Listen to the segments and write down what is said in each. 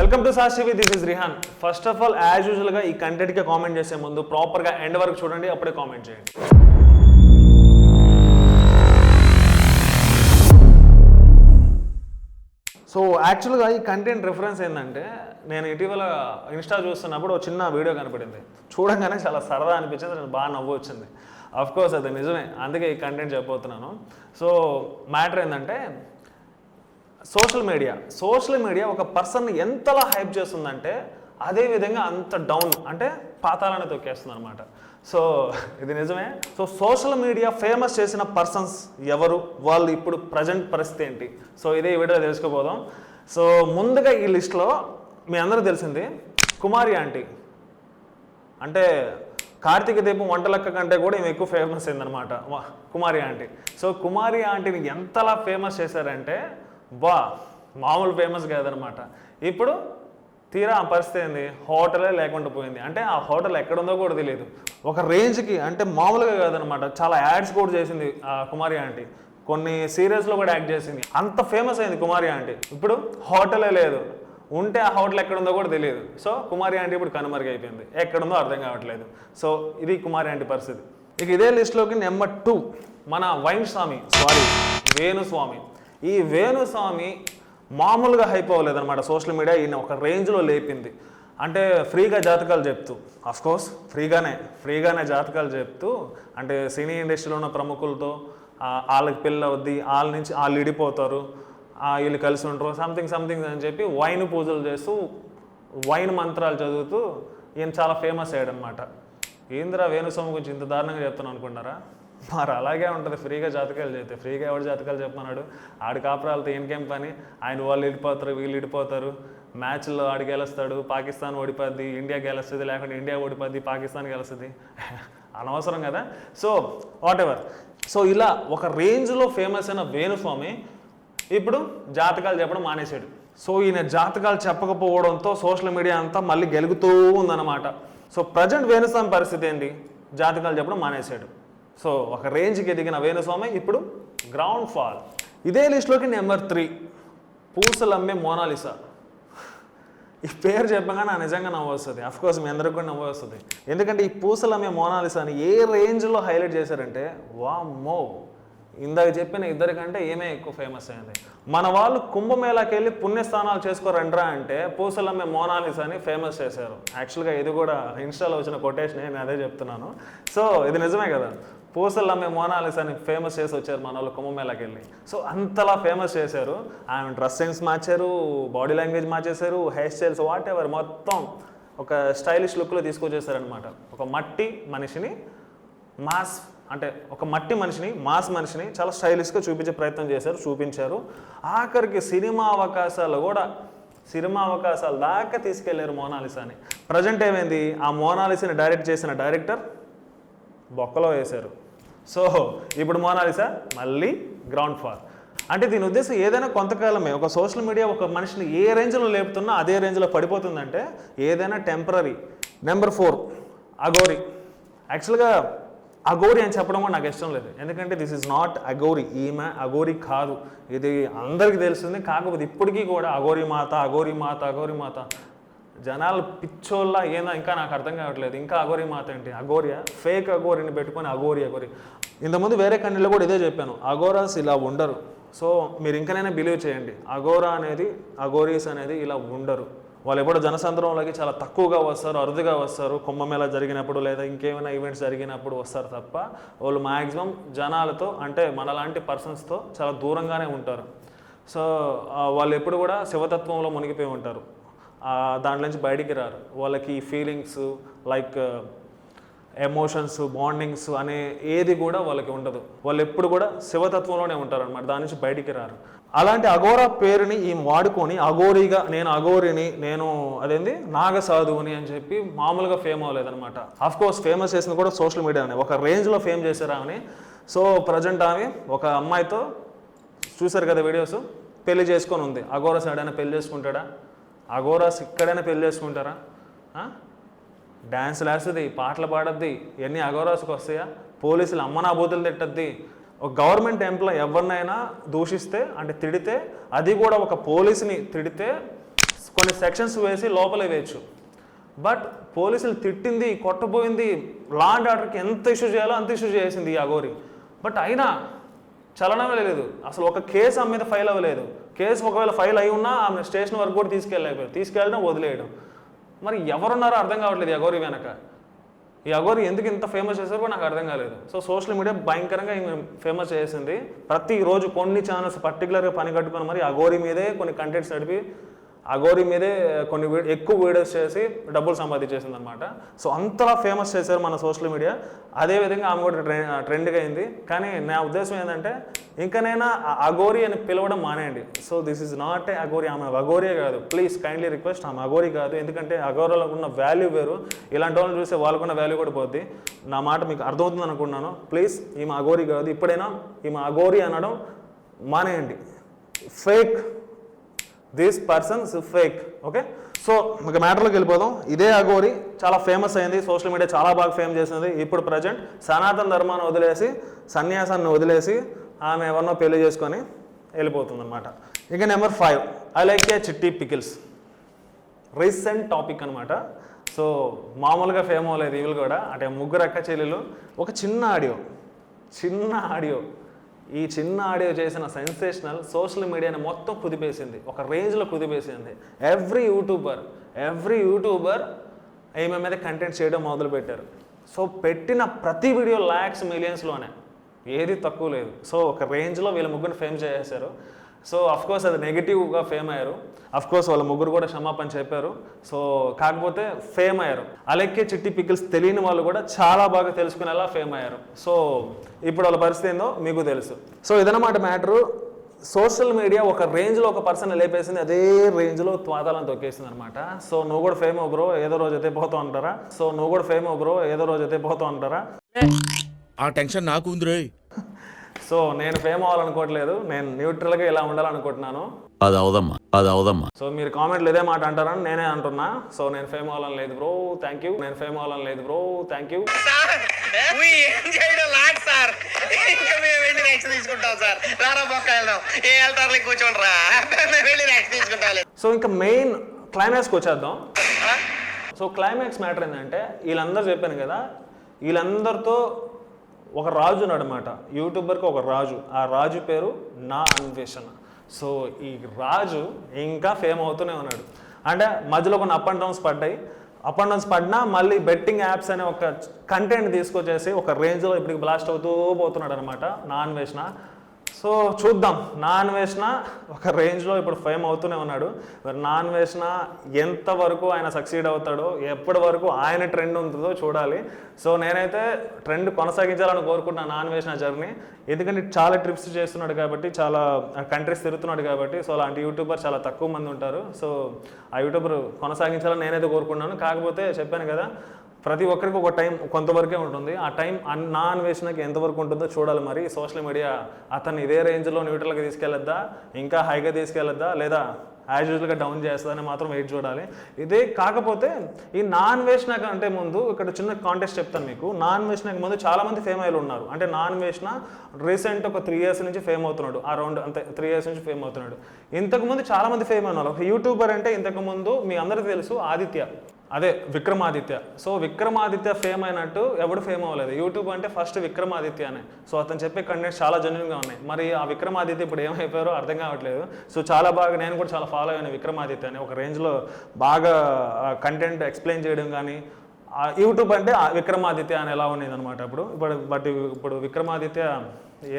Welcome to sauce TV, this is Rehan. First of all as యూజువల్గా ఈ కంటెంట్కి comment చేసే ముందు ప్రాపర్గా ఎండ్ వరకు చూడండి, అప్పుడే కామెంట్ చేయండి. సో యాక్చువల్గా ఈ కంటెంట్ రిఫరెన్స్ ఏంటంటే, నేను ఇటీవల ఇన్స్టా చూస్తున్నప్పుడు ఒక చిన్న వీడియో కనపడింది. చూడంగానే చాలా సరదా అనిపించింది, నేను బాగా నవ్వు వచ్చింది. అఫ్ కోర్స్ అది నిజమే, అందుకే ఈ కంటెంట్ చెప్పబోతున్నాను. సో మ్యాటర్ ఏంటంటే, సోషల్ మీడియా ఒక పర్సన్ని ఎంతలా హైప్ చేస్తుందంటే అదేవిధంగా అంత డౌన్ అంటే పాతాలని తొక్కేస్తుంది అనమాట. సో ఇది నిజమే. సో సోషల్ మీడియా ఫేమస్ చేసిన పర్సన్స్ ఎవరు, వాళ్ళు ఇప్పుడు ప్రజెంట్ పరిస్థితి ఏంటి, సో ఇదే ఈ వీడియోలో తెలుసుకోబోదాం. సో ముందుగా ఈ లిస్ట్లో మీ అందరూ తెలిసింది కుమారి ఆంటీ. అంటే కార్తీక దీపం వంటలక్క కంటే కూడా ఈమె ఎక్కువ ఫేమస్ అయిందనమాట కుమారి ఆంటీ. సో కుమారి ఆంటీని ఎంతలా ఫేమస్ చేశారంటే మామూలు ఫేమస్ కాదనమాట. ఇప్పుడు తీరా ఆ పరిస్థితి ఏంది, హోటలే లేకుండా పోయింది. అంటే ఆ హోటల్ ఎక్కడుందో కూడా తెలియదు. ఒక రేంజ్కి అంటే మామూలుగా కాదనమాట, చాలా యాడ్స్ కూడా చేసింది ఆ కుమారి ఆంటీ. కొన్ని సీరియల్స్లో కూడా యాక్ట్ చేసింది. అంత ఫేమస్ అయింది కుమారి ఆంటీ. ఇప్పుడు హోటలే లేదు, ఉంటే ఆ హోటల్ ఎక్కడుందో కూడా తెలియదు. సో కుమారి ఆంటీ ఇప్పుడు కనుమరుగైపోయింది, ఎక్కడుందో అర్థం కావట్లేదు. సో ఇది కుమారి ఆంటీ పరిస్థితి. ఇక ఇదే లిస్ట్లోకి నెంబర్ 2 మన వేణుస్వామి. ఈ వేణుస్వామి మామూలుగా హైప్ అవ్వలేదు అనమాట. సోషల్ మీడియా ఈయన ఒక రేంజ్లో లేపింది. అంటే ఫ్రీగా జాతకాలు చెప్తూ, అఫ్కోర్స్ ఫ్రీగానే జాతకాలు చెప్తూ, అంటే సినీ ఇండస్ట్రీలో ఉన్న ప్రముఖులతో వాళ్ళకి పెళ్ళి అవుద్ది, వాళ్ళ నుంచి వాళ్ళు విడిపోతారు, వీళ్ళు కలిసి ఉంటారు, సంథింగ్ అని చెప్పి వైన్ పూజలు చేస్తూ వైన్ మంత్రాలు చదువుతూ ఈయన చాలా ఫేమస్ అయ్యాడు అనమాట. ఏందిరా వేణుస్వామి గురించి ఇంత దారుణంగా చెప్తాను అనుకుంటారా? మరి అలాగే ఉంటుంది. ఫ్రీగా జాతకాలు చెప్తే ఫ్రీగా ఎవరు జాతకాలు చెప్పమన్నాడు? ఆడి కాపురాలతో ఈయనకేం పని? ఆయన వాళ్ళు విడిపోతారు, వీళ్ళు విడిపోతారు, మ్యాచ్లో ఆడి గెలుస్తాడు, పాకిస్తాన్ ఓడిపోద్ది, ఇండియా గెలుస్తుంది, లేకుంటే ఇండియా ఓడిపోద్ది, పాకిస్తాన్ గెలుస్తుంది. అనవసరం కదా. So what ever. సో ఇలా ఒక రేంజ్లో ఫేమస్ అయిన వేణుస్వామి ఇప్పుడు జాతకాలు చెప్పడం మానేశాడు. సో ఈయన జాతకాలు చెప్పకపోవడంతో సోషల్ మీడియా అంతా మళ్ళీ గెలుగుతూ ఉందన్నమాట. సో ప్రజెంట్ వేణుస్వామి పరిస్థితి ఏంటి? జాతకాలు చెప్పడం మానేశాడు. సో ఒక రేంజ్కి ఎదిగిన వేణుస్వామి ఇప్పుడు గ్రౌండ్ ఫాల్. ఇదే లిస్ట్లోకి నెంబర్ 3 పూసలమ్మే మోనాలిసా. ఈ పేరు చెప్పగానే నిజంగా నవ్వు వస్తుంది. అఫ్కోర్స్ మీ అందరికి కూడా నవ్వు వస్తుంది. ఎందుకంటే ఈ పూసలమ్మే మోనాలిసాని ఏ రేంజ్లో హైలైట్ చేశారంటే, వామ్మో, ఇందాక చెప్పిన ఇద్దరికంటే ఏమే ఎక్కువ ఫేమస్ అయింది. మన వాళ్ళు కుంభమేళాకి వెళ్ళి పుణ్యస్థానాలు చేసుకోరండ్రా అంటే పూసలమ్మే మోనాలిసాని ఫేమస్ చేశారు. యాక్చువల్గా ఇది కూడా ఇన్స్టాలో వచ్చిన కొటేషన్, నేను అదే చెప్తున్నాను. సో ఇది నిజమే కదా, పూసలమ్మే మోనాలిసాని ఫేమస్ చేసి వచ్చారు మన వాళ్ళు కుంభమేళాకి వెళ్ళి. సో అంతలా ఫేమస్ చేశారు. ఆమె డ్రెస్ సెన్స్ మార్చారు, బాడీ లాంగ్వేజ్ మార్చేశారు, హెయిర్ స్టైల్స్ వాట్ ఎవర్ మొత్తం ఒక స్టైలిష్ లుక్లో తీసుకొచ్చేసారనమాట. ఒక మట్టి మనిషిని మాస్ మనిషిని చాలా స్టైలిష్గా చూపించే ప్రయత్నం చేశారు, చూపించారు. ఆఖరికి సినిమా అవకాశాల దాకా తీసుకెళ్లారు మోనాలిసాని. ప్రజెంట్ ఏమైంది, ఆ మోనాలిసాని డైరెక్ట్ చేసిన డైరెక్టర్ బొక్కలో వేశారు. సో ఇప్పుడు మోనాలిసా మళ్ళీ గ్రౌండ్ ఫాల్. అంటే దీని ఉద్దేశం ఏదైనా కొంతకాలమే. ఒక సోషల్ మీడియా ఒక మనిషిని ఏ రేంజ్లో లేపుతున్నా అదే రేంజ్లో పడిపోతుందంటే ఏదైనా టెంపరీ. నెంబర్ 4 అఘోరి. యాక్చువల్గా అఘోరి అని చెప్పడం కూడా నాకు ఇష్టం లేదు. ఎందుకంటే దిస్ ఇస్ నాట్ అఘోరి. ఈమె అఘోరి కాదు, ఇది అందరికీ తెలుస్తుంది. కాకపోతే ఇప్పటికీ కూడా అఘోరి మాత జనాలు పిచ్చోళ్ళ ఏందో ఇంకా నాకు అర్థం కావట్లేదు. ఇంకా అఘోరి మాత ఏంటి? అఘోరియా? ఫేక్ అఘోరిని పెట్టుకొని అఘోరి. ఇంతకుముందు వేరే కంట్రీలో కూడా ఇదే చెప్పాను, అఘోరాస్ ఇలా ఉండరు. సో మీరు ఇంకనైనా బిలీవ్ చేయండి, అఘోరీస్ అనేది ఇలా ఉండరు. వాళ్ళు ఎప్పుడో జనసంద్రంలోకి చాలా తక్కువగా వస్తారు, అరుదుగా వస్తారు. కుంభమేళా జరిగినప్పుడు లేదా ఇంకేమైనా ఈవెంట్స్ జరిగినప్పుడు వస్తారు తప్ప వాళ్ళు మ్యాక్సిమం జనాలతో అంటే మనలాంటి పర్సన్స్తో చాలా దూరంగానే ఉంటారు. సో వాళ్ళు ఎప్పుడు కూడా శివతత్వంలో మునిగిపోయి ఉంటారు, దాంట్లో నుంచి బయటికి రారు. వాళ్ళకి ఫీలింగ్స్ లైక్ ఎమోషన్స్, బాండింగ్స్ అనే ఏది కూడా వాళ్ళకి ఉండదు. వాళ్ళు ఎప్పుడు కూడా శివతత్వంలోనే ఉంటారు అనమాట, దాని నుంచి బయటికి రారు. అలాంటి అఘోరా పేరుని ఈమె వాడుకొని అఘోరిగా, నేను అఘోరిని, నేను అదేంది నాగసాధువుని అని చెప్పి మామూలుగా ఫేమ్ అవ్వలేదనమాట. ఆఫ్కోర్స్ ఫేమస్ చేసింది కూడా సోషల్ మీడియానే, ఒక రేంజ్లో ఫేమ్ చేశారు ఆమెని. సో ప్రజెంట్ ఆమె ఒక అమ్మాయితో చూశారు కదా వీడియోస్, పెళ్లి చేసుకొని ఉంది. అఘోరాస్ ఎక్కడైనా పెళ్లి చేసుకుంటాడా? అఘోరాస్ ఇక్కడైనా పెళ్లి చేసుకుంటారా? డ్యాన్సులు వేస్తుంది, పాటలు పాడద్ది, ఇవన్నీ అఘోరాస్కి వస్తాయా? పోలీసులు అమ్మనా బూతులు తిట్టద్ది. ఒక గవర్నమెంట్ ఎంప్లాయ్ ఎవరినైనా దూషిస్తే అంటే తిడితే, అది కూడా ఒక పోలీసుని తిడితే కొన్ని సెక్షన్స్ వేసి లోపలే వేయచ్చు. బట్ పోలీసులు తిట్టింది, కొట్టబోయింది, లా అండ్ ఆర్డర్కి ఎంత ఇష్యూ చేయాలో అంత ఇష్యూ చేసింది ఈ అఘోరి. బట్ అయినా చలనమే లేదు. అసలు ఒక కేసు ఆమె మీద ఫైల్ అవ్వలేదు. కేసు ఒకవేళ ఫైల్ అయి ఉన్నా ఆమె స్టేషన్ వరకు కూడా తీసుకెళ్ళలేకపోయారు. తీసుకెళ్ళడం, వదిలేయడం. మరి ఎవరున్నారో అర్థం కావట్లేదు ఈ అఘోరి వెనక. ఈ అఘోరి ఎందుకు ఇంత ఫేమస్ చేశారో కూడా నాకు అర్థం కాలేదు. సో సోషల్ మీడియా భయంకరంగా ఫేమస్ చేసింది. ప్రతిరోజు కొన్ని ఛానల్స్ పర్టికులర్గా పని కట్టుకొని మరి అఘోరి మీదే కొన్ని కంటెంట్స్ నడిపి అఘోరి మీదే కొన్ని ఎక్కువ వీడియోస్ చేసి డబ్బులు సంపాదించేసింది అనమాట. సో అంతలా ఫేమస్ చేశారు మన సోషల్ మీడియా. అదేవిధంగా ఆమె కూడా ట్రెండ్గా అయింది. కానీ నా ఉద్దేశం ఏంటంటే ఇంకనైనా అఘోరి అని పిలవడం మానేయండి. So this is not a Aghori. ఆమె అఘోరియే కాదు. ప్లీజ్ కైండ్లీ రిక్వెస్ట్, ఆమె అఘోరి కాదు. ఎందుకంటే అఘోరాలకు ఉన్న వాల్యూ వేరు. ఇలాంటి వాళ్ళని చూస్తే వాళ్ళకున్న వాల్యూ కూడా పోద్ది. నా మాట మీకు అర్థమవుతుంది అనుకుంటున్నాను. ప్లీజ్ ఈమె అఘోరి కాదు. ఇప్పుడైనా ఈమె అఘోరి అనడం మానేయండి. Fake, this persons fake. Okay, so మీకు మ్యాటర్లోకి వెళ్ళిపోదాం. ఇదే అఘోరి చాలా ఫేమస్ అయింది. సోషల్ మీడియా చాలా బాగా ఫేమ్ చేసింది. ఇప్పుడు ప్రజెంట్ సనాతన ధర్మాన్ని వదిలేసి, సన్యాసాన్ని వదిలేసి ఆమె ఎవరినో పెళ్లి చేసుకొని వెళ్ళిపోతుంది అనమాట. ఇక నెంబర్ 5, ఐ లైక్ ఏ చిట్టి పికిల్స్. రీసెంట్ టాపిక్ అనమాట. సో మామూలుగా ఫేమ్ అవ్వలేదు వీళ్ళు కూడా. అంటే ముగ్గురు అక్క చెల్లెలు. ఒక చిన్న ఆడియో ఈ చిన్న ఆడియో చేసిన సెన్సేషనల్ సోషల్ మీడియాని మొత్తం కుదిపేసింది. ఒక రేంజ్లో కుదిపేసింది. ఎవ్రీ యూట్యూబర్ ఈమె మీద కంటెంట్ చేయడం మొదలుపెట్టారు. సో పెట్టిన ప్రతి వీడియో ల్యాక్స్, మిలియన్స్లోనే, ఏది తక్కువ లేదు. సో ఒక రేంజ్లో వీళ్ళ ముగ్గురిని ఫేమ్ చేసేసారు. సో అఫ్కోర్స్ అది నెగిటివ్గా ఫేమ్ అయ్యారు. అఫ్కోర్స్ వాళ్ళ ముగ్గురు కూడా క్షమాపణ చెప్పారు. సో కాకపోతే ఫేమ్ అయ్యారు. అలాగే చిట్టి పికిల్స్ తెలియని వాళ్ళు కూడా చాలా బాగా తెలుసుకునేలా ఫేమ్ అయ్యారు. సో ఇప్పుడు వాళ్ళ పరిస్థితి ఏందో మీకు తెలుసు. సో ఇదన్నమాట మ్యాటరు. సోషల్ మీడియా ఒక రేంజ్లో ఒక పర్సన్ లేపేసింది, అదే రేంజ్లో త్వాతాలను తొక్కేసింది అనమాట. సో నువ్వు కూడా ఫేమ్ అవ్వు బ్రో, ఏదో రోజు అయితే పోతావు అంటారా? ఆ టెన్షన్ నాకు ఉంది. సో నేను ఫేమ్ అవ్వాలనుకోవట్లేదు. నేను న్యూట్రల్గా ఇలా ఉండాలనుకుంటున్నాను. అది అవదమ్మా. సో మీరు కామెంట్లు ఇదే మాట అంటారని నేనే అంటున్నా. సో నేను ఫేమ్ అవ్వాలని లేదు బ్రో, థ్యాంక్ యూ. సో ఇంకా మెయిన్ క్లైమాక్స్కి వచ్చేద్దాం. సో క్లైమాక్స్ మ్యాటర్ ఏంటంటే, వీళ్ళందరూ చెప్పాను కదా, వీళ్ళందరితో ఒక రాజు ఉన్నాడనమాట. యూట్యూబర్కి ఒక రాజు. ఆ రాజు పేరు నా అన్వేషణ. సో ఈ రాజు ఇంకా ఫేమ్ అవుతూనే ఉన్నాడు. అంటే మధ్యలో కొన్ని అప్ అండ్ డౌన్స్ పడినా మళ్ళీ బెట్టింగ్ యాప్స్ అనే ఒక కంటెంట్ తీసుకొచ్చేసి ఒక రేంజ్లో ఇప్పటికి బ్లాస్ట్ అవుతూ పోతున్నాడు అనమాట నా అన్వేషణ. సో చూద్దాం, నా అన్వేషణ ఒక రేంజ్లో ఇప్పుడు ఫేమ్ అవుతూనే ఉన్నాడు. మరి నా అన్వేషణ ఎంతవరకు ఆయన సక్సీడ్ అవుతాడో, ఎప్పటి వరకు ఆయన ట్రెండ్ ఉంటుందో చూడాలి. సో నేనైతే ట్రెండ్ కొనసాగించాలని కోరుకుంటున్నాను నా అన్వేషణ జర్నీ. ఎందుకంటే చాలా ట్రిప్స్ చేస్తున్నాడు కాబట్టి, చాలా కంట్రీస్ తిరుగుతున్నాడు కాబట్టి. సో అలాంటి యూట్యూబర్ చాలా తక్కువ మంది ఉంటారు. సో ఆ యూట్యూబర్ కొనసాగించాలని నేనైతే కోరుకుంటున్నాను. కాకపోతే చెప్పాను కదా, ప్రతి ఒక్కరికి ఒక టైం కొంతవరకే ఉంటుంది. ఆ టైం నా అన్వేషణకి ఎంతవరకు ఉంటుందో చూడాలి. మరి సోషల్ మీడియా అతన్ని ఇదే రేంజ్లో న్యూట్రల్గా తీసుకెళ్ళొద్దా, ఇంకా హైగా తీసుకెళ్ళొద్దా, లేదా యాజ్ యూజువల్గా డౌన్ చేస్తుందని మాత్రం వెయిట్ చూడాలి. ఇదే కాకపోతే ఈ నా అన్వేషణ కంటే ముందు ఇక్కడ చిన్న కాంటెస్ట్ చెప్తాను మీకు. నా అన్వేషణకి ముందు చాలామంది ఫేమ్ అయ్యి ఉన్నారు. అంటే నా అన్వేషణ రీసెంట్ ఒక 3 years నుంచి ఫేమ్ అవుతున్నాడు. అరౌండ్ అంతే 3 years నుంచి ఫేమ్ అవుతున్నాడు. ఇంతకుముందు చాలామంది ఫేమ్ అయినారు. ఒక యూట్యూబర్ అంటే ఇంతకుముందు మీ అందరికీ తెలుసు, ఆదిత్య, అదే విక్రమాదిత్య. సో విక్రమాదిత్య ఫేమ్ అయినట్టు ఎవడు ఫేమ్ అవ్వలేదు. యూట్యూబ్ అంటే ఫస్ట్ విక్రమాదిత్యనే. సో అతను చెప్పే కంటెంట్స్ చాలా జెన్యూన్గా ఉన్నాయి. మరి ఆ విక్రమాదిత్య ఇప్పుడు ఏమైపోయారో అర్థం కావట్లేదు. సో చాలా బాగా నేను కూడా చాలా ఫాలో అయిన విక్రమాదిత్య అని. ఒక రేంజ్లో బాగా కంటెంట్ ఎక్స్ప్లెయిన్ చేయడం కానీ, యూట్యూబ్ అంటే విక్రమాదిత్య అని ఎలా ఉండేది అనమాట ఇప్పుడు విక్రమాదిత్య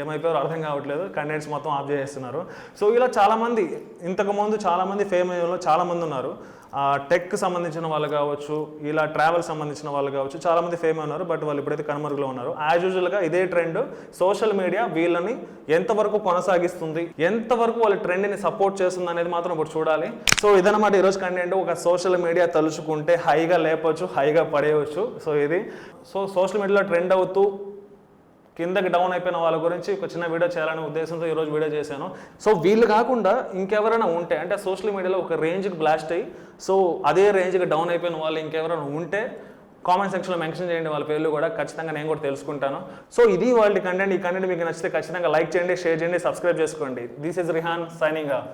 ఏమైపోయారో అర్థం కావట్లేదు. కంటెంట్స్ మొత్తం ఆఫ్ చేస్తున్నారు. సో ఇలా చాలామంది ఇంతకుముందు చాలామంది ఫేమ్ అయ్యే వాళ్ళు చాలామంది ఉన్నారు. టెక్ సంబంధించిన వాళ్ళు కావచ్చు, ఇలా ట్రావెల్ సంబంధించిన వాళ్ళు కావచ్చు, చాలామంది ఫేమ్ ఉన్నారు. బట్ వాళ్ళు ఇప్పుడైతే కనుమరుగులో ఉన్నారు. యాజ్ యూజువల్గా ఇదే ట్రెండ్ సోషల్ మీడియా వీళ్ళని ఎంతవరకు కొనసాగిస్తుంది, ఎంతవరకు వాళ్ళ ట్రెండ్ని సపోర్ట్ చేస్తుంది అనేది మాత్రం ఇప్పుడు చూడాలి. సో ఇదన్నమాట ఈరోజు కంటెంట్. ఒక సోషల్ మీడియా తలుచుకుంటే హైగా లేపవచ్చు, హైగా పడేయవచ్చు. సో ఇది సోషల్ మీడియాలో ట్రెండ్ అవుతూ కిందకి డౌన్ అయిపోయిన వాళ్ళ గురించి ఒక చిన్న వీడియో చేయాలనే ఉద్దేశంతో ఈరోజు వీడియో చేశాను. సో వీళ్ళు కాకుండా ఇంకెవరైనా ఉంటే, అంటే సోషల్ మీడియాలో ఒక రేంజ్కి బ్లాస్ట్ అయ్యి సో అదే రేంజ్కి డౌన్ అయిపోయిన వాళ్ళు ఇంకెవరైనా ఉంటే కామెంట్ సెక్షన్లో మెన్షన్ చేయండి వాళ్ళ పేర్లు కూడా. ఖచ్చితంగా నేను కూడా తెలుసుకుంటాను. సో ఇది వాళ్ళ కంటెంట్. ఈ కంటెంట్ మీకు నచ్చితే ఖచ్చితంగా లైక్ చేయండి, షేర్ చేయండి, సబ్స్క్రైబ్ చేసుకోండి. This is Rehan signing off.